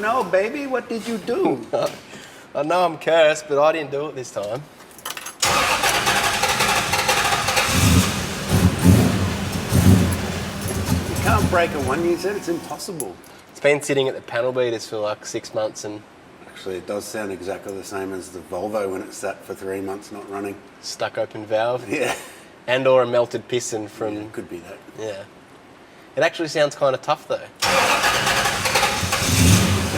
know, baby. What did you do? I know I'm cursed, but I didn't do it this time. You can't break a 1 user, it's impossible. It's been sitting at the panel beaters for like 6 months and... Actually, it does sound exactly the same as the Volvo when it sat for 3 months not running. Stuck open valve. Yeah. And or a melted piston from... Yeah, could be that. Yeah. It actually sounds kind of tough though.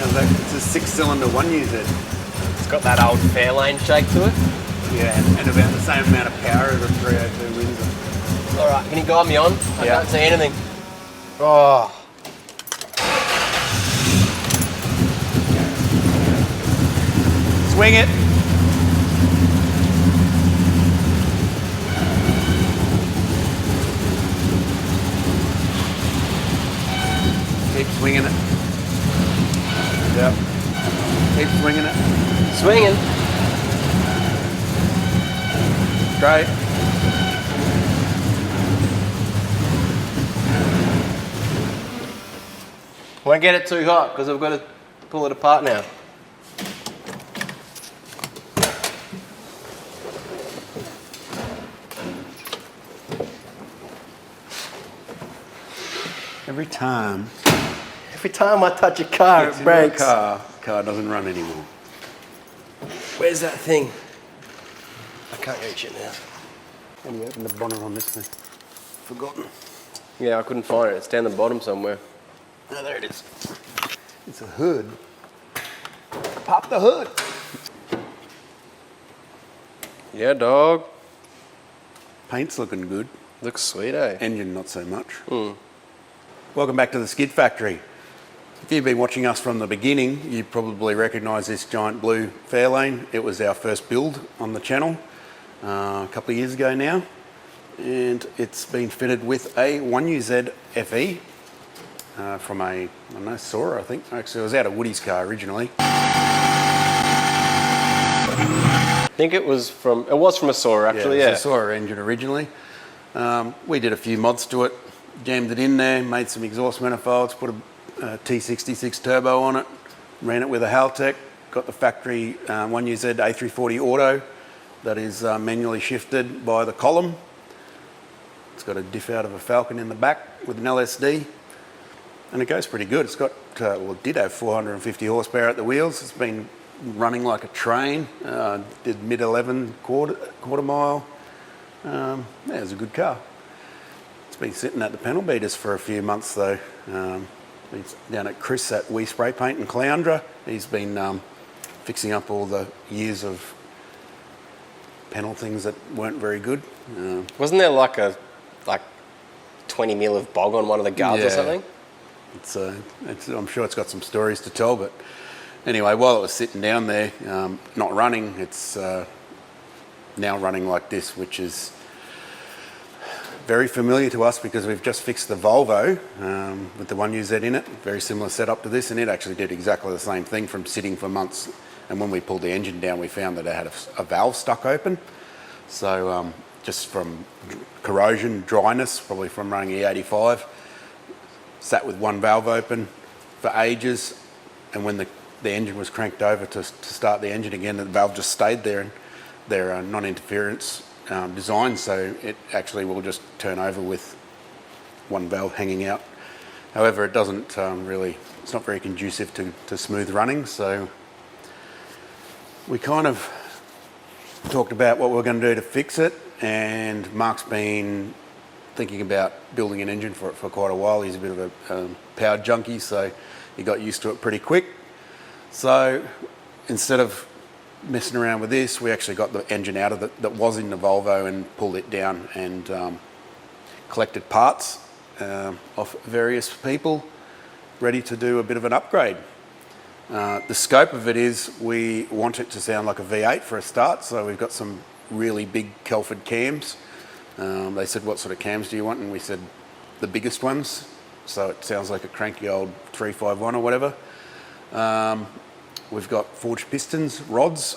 Sounds like it's a 6-cylinder 1UZ. It's got that old Fairlane shake to it. Yeah, and about the same amount of power as a 302 Windsor. Alright, can you guide me on? I Yeah. can't see anything. Oh. Swing it. Keep swinging it. Yep. Keep swinging it. Swinging. Great. Won't get it too hot because I've got to pull it apart now. Every time I touch a car, it breaks. Car doesn't run anymore. Where's that thing? I can't reach it now. How do you open the bonnet on this thing? Forgotten. Yeah, I couldn't find it. It's down the bottom somewhere. Oh, there it is. It's a hood. Pop the hood. Yeah, dog. Paint's looking good. Looks sweet, eh? Engine not so much. Welcome back to the Skid Factory. If you've been watching us from the beginning, you probably recognise this giant blue Fairlane. It was our first build on the channel a couple of years ago now, and it's been fitted with a 1UZ FE from a, I don't know, Sora, I think. Actually, it was out of Woody's car originally. I think it was from a Sora actually, Yeah, it yeah. was a Sora engine originally. We did a few mods to it, jammed it in there, made some exhaust manifolds, put a T66 Turbo on it, ran it with a Haltech, got the factory 1UZ A340 Auto that is manually shifted by the column. It's got a diff out of a Falcon in the back with an LSD, and it goes pretty good. It's got, well, it did have 450 horsepower at the wheels. It's been running like a train, did mid-11 quarter mile. Yeah, it was a good car. It's been sitting at the panel beaters for a few months though. Been down at Chris at We Spray Paint in Cloundra. He's been fixing up all the years of panel things that weren't very good. Wasn't there like 20 mil of bog on one of the guards or something? I'm sure it's got some stories to tell, but anyway, while it was sitting down there, not running, it's now running like this, which is very familiar to us because we've just fixed the Volvo with the 1UZ in it. Very similar setup to this, and it actually did exactly the same thing from sitting for months. And when we pulled the engine down, we found that it had a valve stuck open. So just from corrosion, dryness, probably from running E85, sat with one valve open for ages, and when the engine was cranked over to start the engine again, the valve just stayed there, and they're non-interference design, so it actually will just turn over with one valve hanging out. However, it doesn't really, it's not very conducive to smooth running, so we kind of talked about what we're going to do to fix it, and Mark's been thinking about building an engine for it for quite a while. He's a bit of a power junkie, so he got used to it pretty quick. So instead of messing around with this, we actually got the engine out of that was in the Volvo and pulled it down and collected parts off various people, ready to do a bit of an upgrade. The scope of it is we want it to sound like a V8 for a start, so we've got some really big Kelford cams. They said, what sort of cams do you want? And we said the biggest ones, so it sounds like a cranky old 351 or whatever. We've got forged pistons, rods,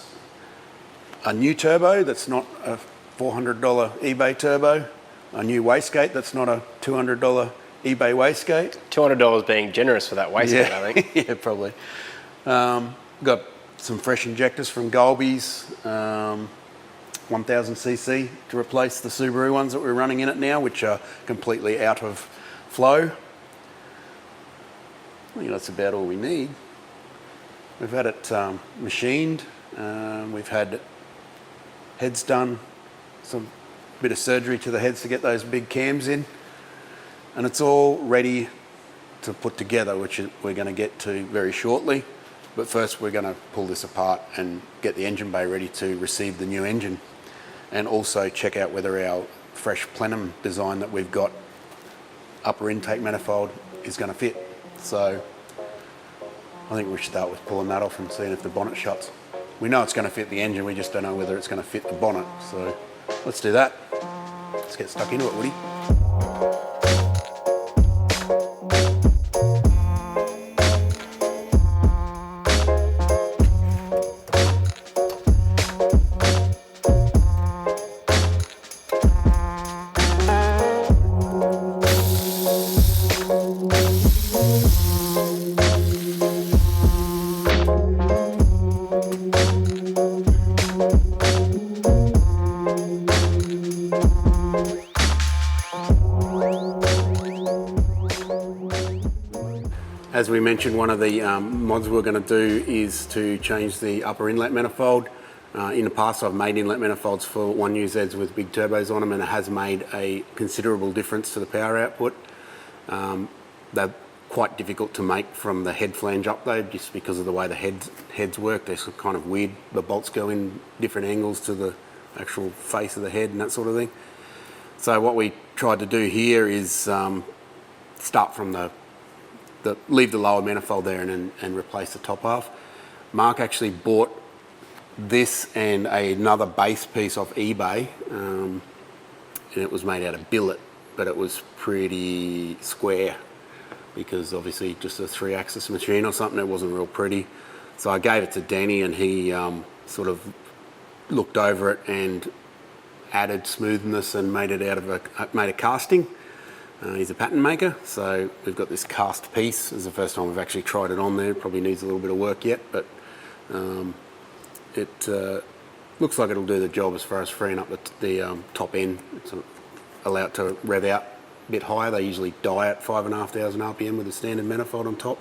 a new turbo that's not a $400 eBay turbo, a new wastegate that's not a $200 eBay wastegate. $200 being generous for that wastegate, I think. Yeah, probably. Got some fresh injectors from Golebys, 1000cc to replace the Subaru ones that we're running in it now, which are completely out of flow. I think that's about all we need. We've had it machined, we've had heads done, some bit of surgery to the heads to get those big cams in, and it's all ready to put together, which we're going to get to very shortly. But first we're going to pull this apart and get the engine bay ready to receive the new engine, and also check out whether our fresh plenum design that we've got upper intake manifold is going to fit. So I think we should start with pulling that off and seeing if the bonnet shuts. We know it's going to fit the engine, we just don't know whether it's going to fit the bonnet. So let's do that. Let's get stuck into it, Woody. As we mentioned, one of the mods we're going to do is to change the upper inlet manifold. In the past I've made inlet manifolds for 1UZs with big turbos on them, and it has made a considerable difference to the power output. They're quite difficult to make from the head flange up though, just because of the way the heads work. They're kind of weird. The bolts go in different angles to the actual face of the head and that sort of thing. So what we tried to do here is start from leave the lower manifold there and replace the top half. Mark actually bought this and another base piece off eBay, and it was made out of billet, but it was pretty square because obviously just a 3-axis machine or something, it wasn't real pretty. So I gave it to Danny and he sort of looked over it and added smoothness and made it out of made a casting. He's a pattern maker, so we've got this cast piece. It's the first time we've actually tried it on there. It probably needs a little bit of work yet, but it looks like it'll do the job as far as freeing up the top end. It's allow it to rev out a bit higher. They usually die at 5,500 RPM with a standard manifold on top.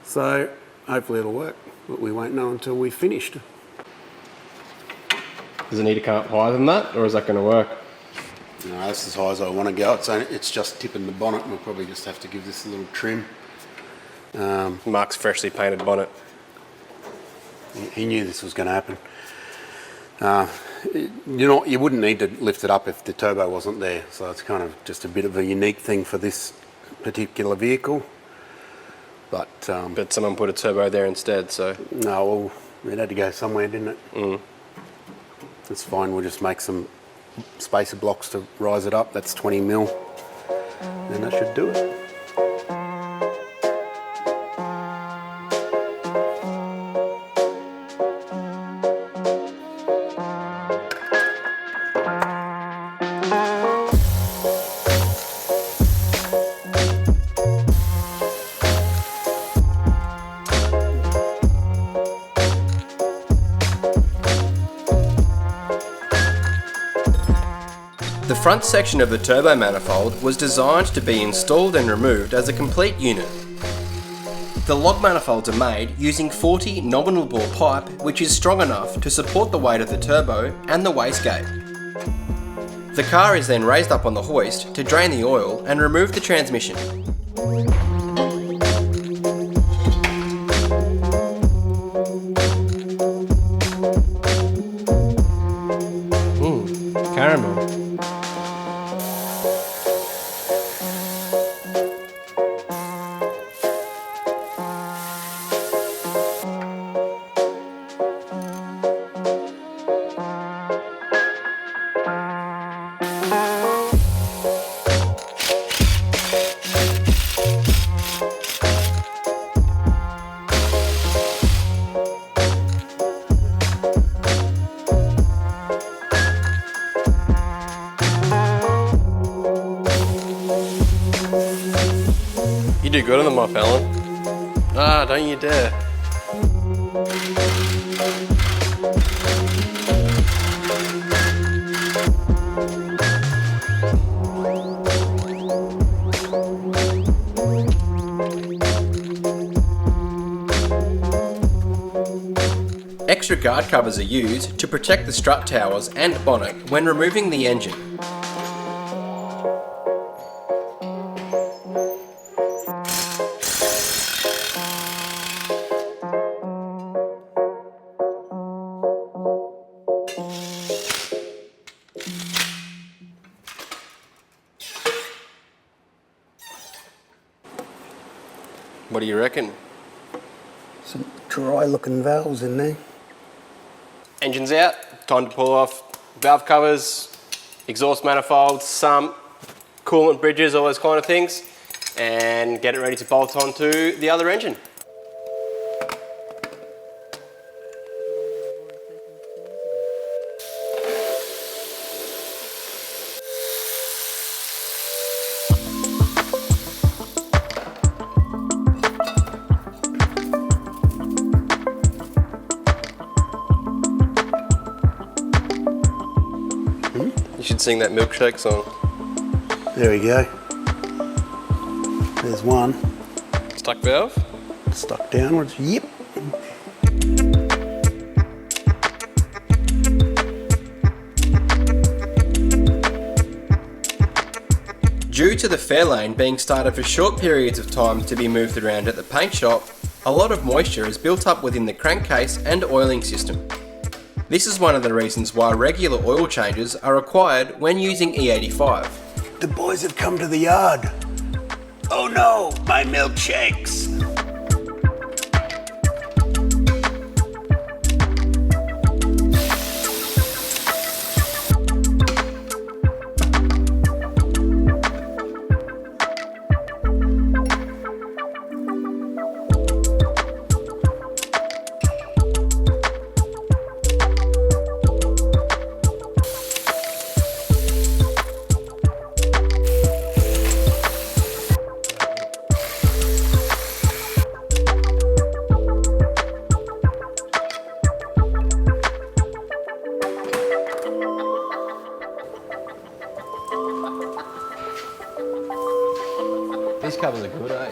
So hopefully it'll work, but we won't know until we've finished. Does it need to come up higher than that, or is that going to work? No, that's as high as I want to go. It's just tipping the bonnet. We'll probably just have to give this a little trim. Mark's freshly painted bonnet. He knew this was going to happen. You wouldn't need to lift it up if the turbo wasn't there, so it's kind of just a bit of a unique thing for this particular vehicle. But someone put a turbo there instead, so... No, well, it had to go somewhere, didn't it? Mm. It's fine, we'll just make some spacer blocks to rise it up. That's 20 mil, and that should do it. The front section of the turbo manifold was designed to be installed and removed as a complete unit. The log manifolds are made using 40 nominal bore pipe, which is strong enough to support the weight of the turbo and the wastegate. The car is then raised up on the hoist to drain the oil and remove the transmission. Caramel. You do good on them, my fella. Ah, don't you dare. extra guard covers are used to protect the strut towers and bonnet when removing the engine. What do you reckon? Some dry looking valves in there. Engine's out, time to pull off valve covers, exhaust manifolds, sump, coolant bridges, all those kind of things, and get it ready to bolt onto the other engine. You should sing that milkshake song. There we go. There's one. Stuck valve? Stuck downwards. Yep. Due to the Fairlane being started for short periods of time to be moved around at the paint shop, a lot of moisture is built up within the crankcase and oiling system. This is one of the reasons why regular oil changes are required when using E85. The boys have come to the yard. Oh no, my milkshakes. These covers are good, eh?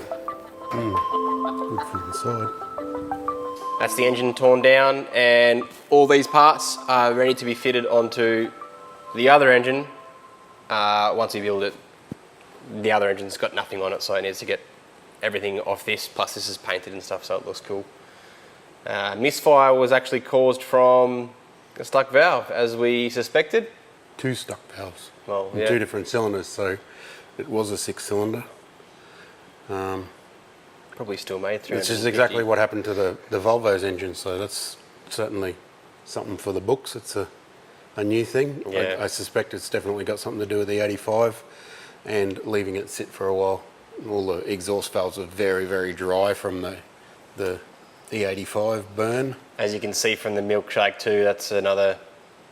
Good from the side. That's the engine torn down, and all these parts are ready to be fitted onto the other engine once we build it. The other engine's got nothing on it, so it needs to get everything off this, plus this is painted and stuff, so it looks cool. Misfire was actually caused from a stuck valve, as we suspected. 2 stuck valves. Well, And yeah. 2 different cylinders, so it was a 6-cylinder. Probably still made 350. Which is exactly what happened to the Volvo's engine, so that's certainly something for the books. It's a new thing. Yeah. I suspect it's definitely got something to do with the 85 and leaving it sit for a while. All the exhaust valves are very, very dry from the E85 burn. As you can see from the milkshake too, that's another...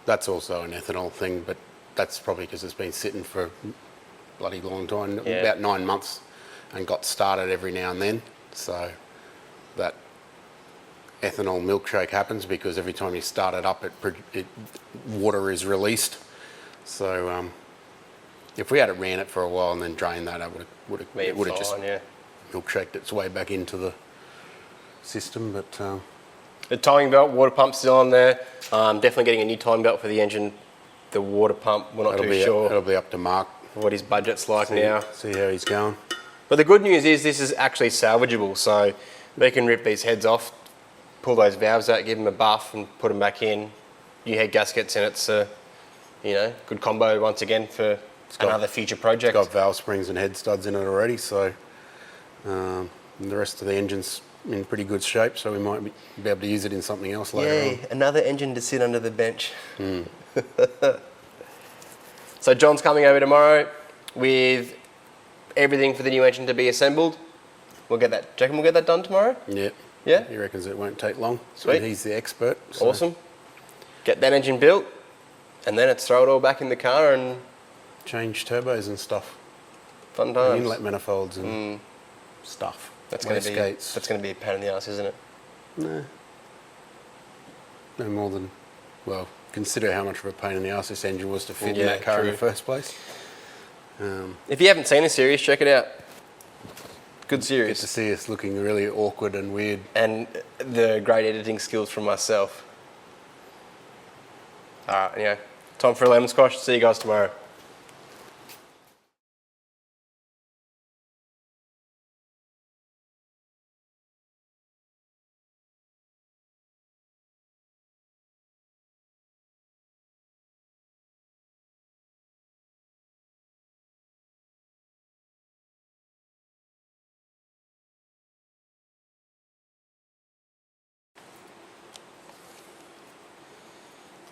That's also an ethanol thing, but that's probably because it's been sitting for a bloody long time, Yeah. about 9 months, and got started every now and then. So that ethanol milkshake happens because every time you start it up, water is released. So if we had ran it for a while and then drained that, it would have just yeah. milkshaked its way back into the system. But The timing belt, water pump still on there. Definitely getting a new timing belt for the engine. The water pump, we're not too sure that'll be up to Mark. what his budget's like now. See how he's going. But the good news is this is actually salvageable, so they can rip these heads off, pull those valves out, give them a buff and put them back in. New head gaskets, and it's a good combo once again for another future project. It's got valve springs and head studs in it already, so the rest of the engine's in pretty good shape, so we might be able to use it in something else later on. Another engine to sit under the bench. So John's coming over tomorrow with everything for the new engine to be assembled. We'll get that. Do you reckon we'll get that done tomorrow? Yeah. Yeah? He reckons it won't take long. Sweet. And he's the expert. So Awesome. Get that engine built, and then it's throw it all back in the car and change turbos and stuff. fun And times. inlet manifolds and stuff. That's going to be Wastegates. that's going to be a pain in the ass, isn't it? No. No more than, well, consider how much of a pain in the arse this engine was to fit in Yeah, that car in true. the first place. If you haven't seen the series, check it out. Good Get series. to see us looking really awkward and weird. And the great editing skills from myself. Alright, yeah. Time for a lemon squash. See you guys tomorrow.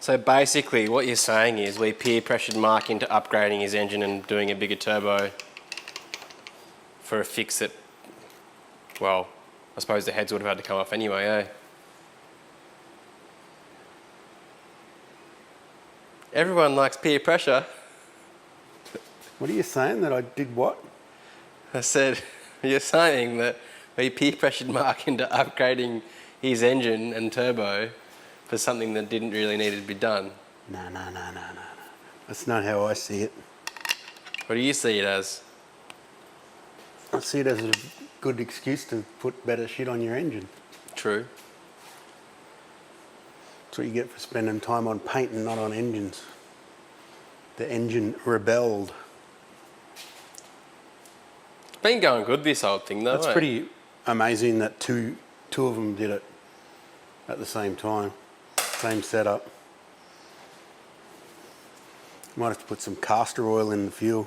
So basically what you're saying is we peer pressured Mark into upgrading his engine and doing a bigger turbo for a fix that, well, I suppose the heads would have had to come off anyway, eh? Everyone likes peer pressure. What are you saying? That I did what? I said, you're saying that we peer pressured Mark into upgrading his engine and turbo for something that didn't really need to be done. No. That's not how I see it. What do you see it as? I see it as a good excuse to put better shit on your engine. True. That's what you get for spending time on paint and not on engines. The engine rebelled. It's been going good, this old thing, though. That's pretty amazing that two of them did it at the same time. Same setup. Might have to put some castor oil in the fuel.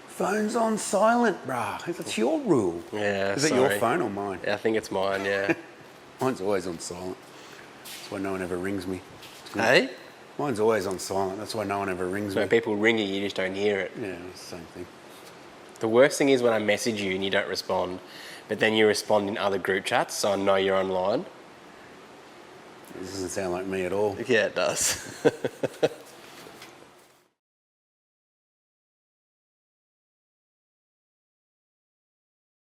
Phone's on silent, bruh. That's your rule. Yeah, Is it your phone or mine? Yeah, I think it's mine, yeah. Mine's always on silent. That's why no one ever rings me. Hey? Mine's always on silent. That's why no one ever rings When me. people ring you, you just don't hear it. Yeah, it's the same thing. The worst thing is when I message you and you don't respond, but then you respond in other group chats, so I know you're online. This doesn't sound like me at all. Yeah, it does.